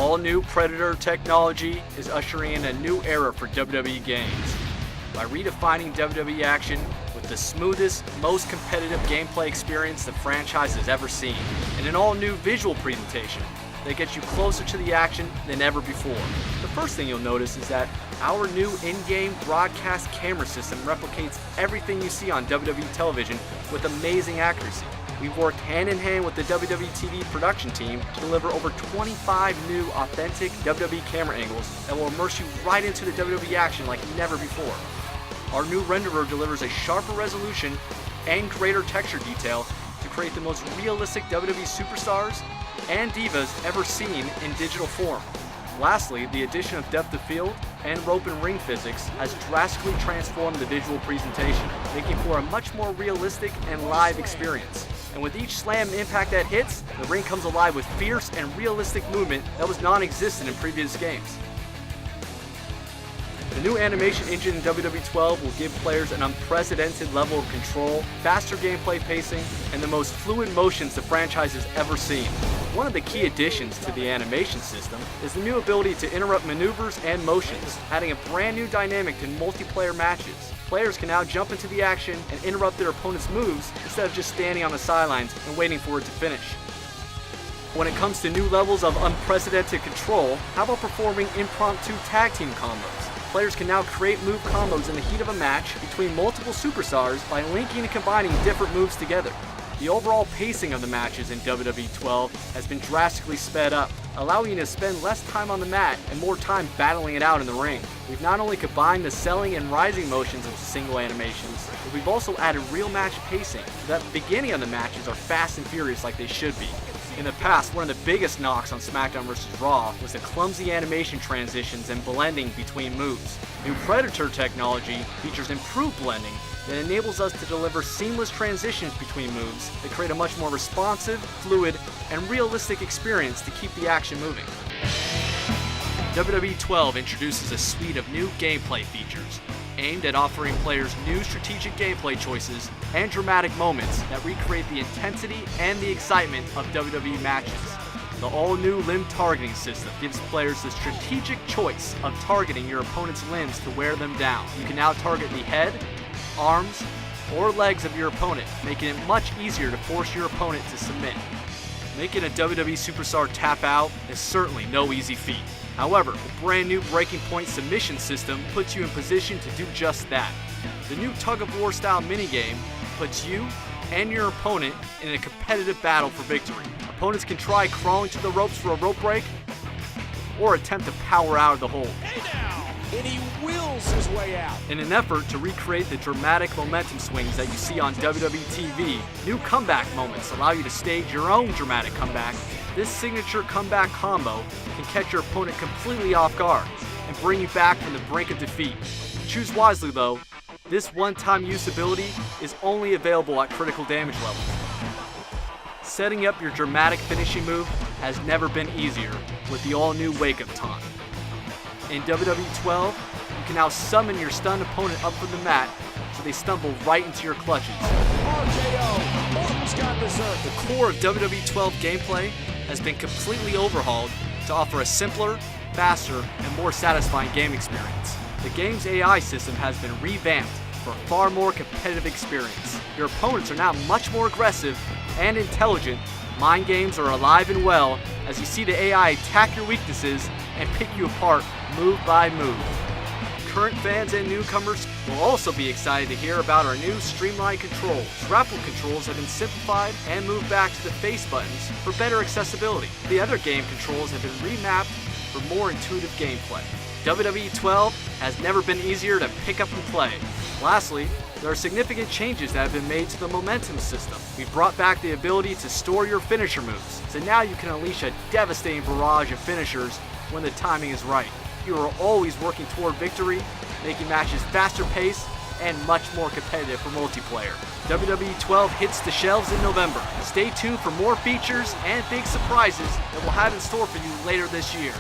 all-new Predator technology is ushering in a new era for WWE games. By redefining WWE action with the smoothest, most competitive gameplay experience the franchise has ever seen, and an all-new visual presentation that gets you closer to the action than ever before. The first thing you'll notice is that our new in-game broadcast camera system replicates everything you see on WWE television with amazing accuracy. We've worked hand-in-hand with the WWE TV production team to deliver over 25 new authentic WWE camera angles that will immerse you right into the WWE action like never before. Our new renderer delivers a sharper resolution and greater texture detail to create the most realistic WWE superstars and divas ever seen in digital form. Lastly, the addition of depth of field and rope and ring physics has drastically transformed the visual presentation, making for a much more realistic and live experience. And with each slam impact that hits, the ring comes alive with fierce and realistic movement that was non-existent in previous games. The new animation engine in WWE 12 will give players an unprecedented level of control, faster gameplay pacing, and the most fluid motions the franchise has ever seen. One of the key additions to the animation system is the new ability to interrupt maneuvers and motions, adding a brand new dynamic to multiplayer matches. Players can now jump into the action and interrupt their opponent's moves instead of just standing on the sidelines and waiting for it to finish. When it comes to new levels of unprecedented control, how about performing impromptu tag team combos? Players can now create move combos in the heat of a match between multiple superstars by linking and combining different moves together. The overall pacing of the matches in WWE 12 has been drastically sped up, allowing you to spend less time on the mat and more time battling it out in the ring. We've not only combined the selling and rising motions into single animations, but we've also added real match pacing so that the beginning of the matches are fast and furious like they should be. In the past, one of the biggest knocks on SmackDown vs. Raw was the clumsy animation transitions and blending between moves. New Predator technology features improved blending that enables us to deliver seamless transitions between moves that create a much more responsive, fluid, and realistic experience to keep the action moving. WWE 12 introduces a suite of new gameplay features aimed at offering players new strategic gameplay choices and dramatic moments that recreate the intensity and the excitement of WWE matches. The all-new limb targeting system gives players the strategic choice of targeting your opponent's limbs to wear them down. You can now target the head, arms, or legs of your opponent, making it much easier to force your opponent to submit. Making a WWE superstar tap out is certainly no easy feat. However, the brand new Breaking Point submission system puts you in position to do just that. The new tug-of-war style minigame puts you and your opponent in a competitive battle for victory. Opponents can try crawling to the ropes for a rope break or attempt to power out of the hold. And he wills his way out. In an effort to recreate the dramatic momentum swings that you see on WWE TV, new comeback moments allow you to stage your own dramatic comeback. This signature comeback combo can catch your opponent completely off guard and bring you back from the brink of defeat. Choose wisely though, this one-time use ability is only available at critical damage levels. Setting up your dramatic finishing move has never been easier with the all-new Wake Up Taunt. In WWE 12, you can now summon your stunned opponent up from the mat so they stumble right into your clutches. RKO, Orton's got berserk. The core of WWE 12 gameplay has been completely overhauled to offer a simpler, faster, and more satisfying game experience. The game's AI system has been revamped for a far more competitive experience. Your opponents are now much more aggressive and intelligent. Mind games are alive and well as you see the AI attack your weaknesses and pick you apart move by move. Current fans and newcomers will also be excited to hear about our new streamlined controls. Grapple controls have been simplified and moved back to the face buttons for better accessibility. The other game controls have been remapped for more intuitive gameplay. WWE 12 has never been easier to pick up and play. Lastly, there are significant changes that have been made to the momentum system. We've brought back the ability to store your finisher moves, so now you can unleash a devastating barrage of finishers when the timing is right. You are always working toward victory, making matches faster paced and much more competitive for multiplayer. WWE 12 hits the shelves in November. Stay tuned for more features and big surprises that we'll have in store for you later this year.